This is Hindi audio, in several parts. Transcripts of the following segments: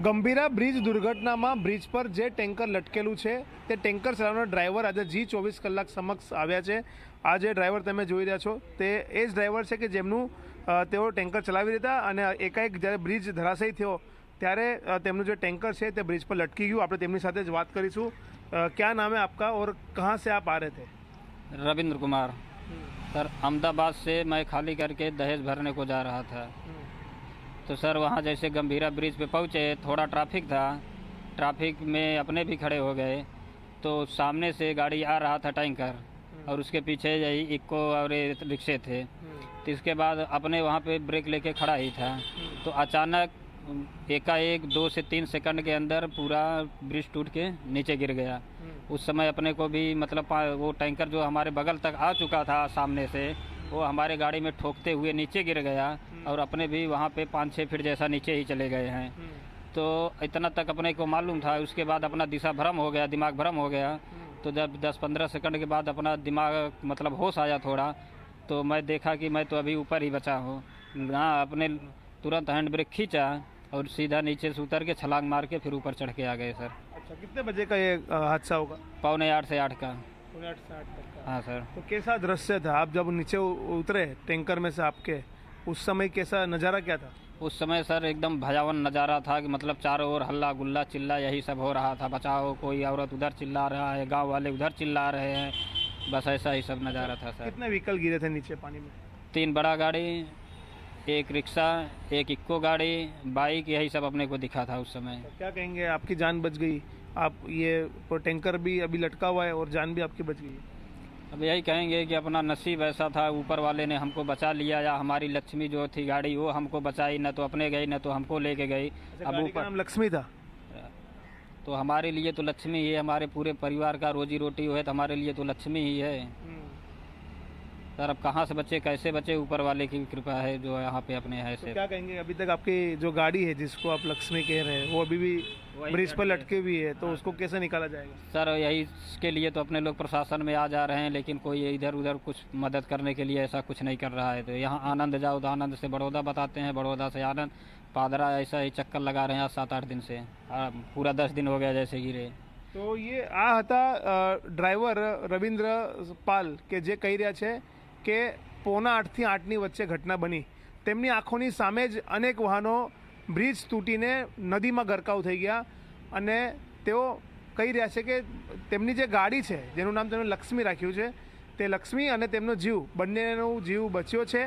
ગંભીરા બ્રિજ દુર્ઘટનામાં બ્રિજ પર જે ટેન્કર લટકેલું છે તે ટેન્કર ચલાવનાર ડ્રાઈવર આજે G24 કલાક સમક્ષ આવ્યા છે। આ જે ડ્રાઈવર તમે જોઈ રહ્યા છો તે એ જ ડ્રાઈવર છે કે જેમનું તેઓ ટેન્કર ચલાવી રહ્યા હતા અને એકાએક જ્યારે બ્રિજ ધરાશયી થયો ત્યારે તેમનું જે ટેન્કર છે તે બ્રિજ પર લટકી ગયું। આપણે તેમની સાથે જ વાત કરીશું। क्या नाम है आपका और कहाँ से आप आ रहे थे? रविंद्र कुमार सर, अहमदाबाद से मैं खाली करके दहेज भरने को जा रहा था। तो सर वहाँ जैसे गंभीरा ब्रिज पे पहुँचे, थोड़ा ट्रैफिक था, ट्रैफिक में अपने भी खड़े हो गए। तो सामने से गाड़ी आ रहा था टैंकर और उसके पीछे यही इक्को और रिक्शे थे। तो इसके बाद अपने वहाँ पे ब्रेक लेके खड़ा ही था, तो अचानक एकाएक 2 से 3 सेकंड के अंदर पूरा ब्रिज टूट के नीचे गिर गया। उस समय अपने को भी मतलब वो टैंकर जो हमारे बगल तक आ चुका था सामने से, वो हमारे गाड़ी में ठोकते हुए नीचे गिर गया और अपने भी वहाँ पे 5-6 फीट जैसा नीचे ही चले गए हैं। तो इतना तक अपने को मालूम था। उसके बाद अपना दिशा भ्रम हो गया, दिमाग भ्रम हो गया। तो जब 10-15 सेकंड के बाद अपना दिमाग मतलब होश आया थोड़ा, तो मैं देखा कि मैं तो अभी ऊपर ही बचा हूँ। हाँ, अपने तुरंत हैंड ब्रेक खींचा और सीधा नीचे से उतर के छलांग मार के फिर ऊपर चढ़ के आ गए सर। अच्छा, कितने बजे का ये हादसा होगा? 7:45 से 8 का। 7:45 से 8 तक का। हाँ सर। तो कैसा दृश्य था? आप जब नीचे उतरे टैंकर में से आपके, उस समय कैसा नज़ारा क्या था? उस समय सर एकदम भयावन नज़ारा था कि मतलब चारों ओर हल्ला गुल्ला चिल्ला यही सब हो रहा था। बचाओ, कोई औरत उधर चिल्ला रहा है, गांव वाले उधर चिल्ला रहे हैं, बस ऐसा ही सब नज़ारा था सर। कितने व्हीकल गिरे थे नीचे पानी में? 3 बड़ा गाड़ी, एक रिक्शा, एक इक्को गाड़ी, बाइक, यही सब अपने को दिखा था उस समय। तो क्या कहेंगे, आपकी जान बच गई, आप ये टैंकर भी अभी लटका हुआ है और जान भी आपकी बच गई। अब यही कहेंगे कि अपना नसीब ऐसा था, ऊपर वाले ने हमको बचा लिया, या हमारी लक्ष्मी जो थी गाड़ी वो हमको बचाई, न तो अपने गई न तो हमको लेके गई। अब ऊपर नाम लक्ष्मी था, तो हमारे लिए तो लक्ष्मी ही है, हमारे पूरे परिवार का रोजी रोटी है, तो हमारे लिए तो लक्ष्मी ही है सर। अब कहाँ से बचे, कैसे बचे, ऊपर वाले की कृपा है जो यहाँ पे अपने है। तो क्या कहेंगे, अभी तक आपकी जो गाड़ी है जिसको आप लक्ष्मी कह रहे हैं वो अभी भी ब्रिज पर लटके हुई है, तो उसको कैसे निकाला जाएगा? सर यही के लिए तो अपने लोग प्रशासन में आ जा रहे हैं, लेकिन कोई इधर उधर कुछ मदद करने के लिए ऐसा कुछ नहीं कर रहा है। तो यहाँ आनंद जाओ तो आनंद से बड़ौदा बताते हैं, बड़ौदा से आनंद, पादरा ऐसा ही चक्कर लगा रहे हैं आज 7-8 दिन से। पूरा 10 दिन हो गया जैसे गिरे। तो ये आ હતા ડ્રાઈવર રવિન્દ્ર પાલ કે જે કહી રહ્યા છે કે 7:45 થી 8ની વચ્ચે ઘટના બની। તેમની આંખોની સામે જ અનેક વાહનો બ્રિજ તૂટીને નદીમાં ગરકાવ થઈ ગયા અને તેઓ કહી રહ્યા છે કે તેમની જે ગાડી છે જેનું નામ તેમણે લક્ષ્મી રાખ્યું છે, તે લક્ષ્મી અને તેમનો જીવ બંનેનો જીવ બચ્યો છે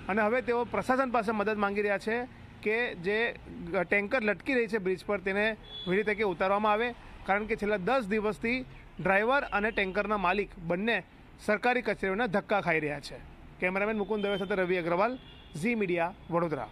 અને હવે તેઓ પ્રશાસન પાસે મદદ માંગી રહ્યા છે કે જે ટેન્કર લટકી રહી છે બ્રિજ પર તેને વહેલી તકે ઉતારવામાં આવે, કારણ કે છેલ્લા 10 દિવસથી ડ્રાઈવર અને ટેન્કરના માલિક બંને સરકારી કચેરીઓના ધક્કા ખાઈ રહ્યા છે। કેમેરામેન મુકુંદ દવે સાથે રવિ અગ્રવાલ, ઝી મીડિયા, વડોદરા।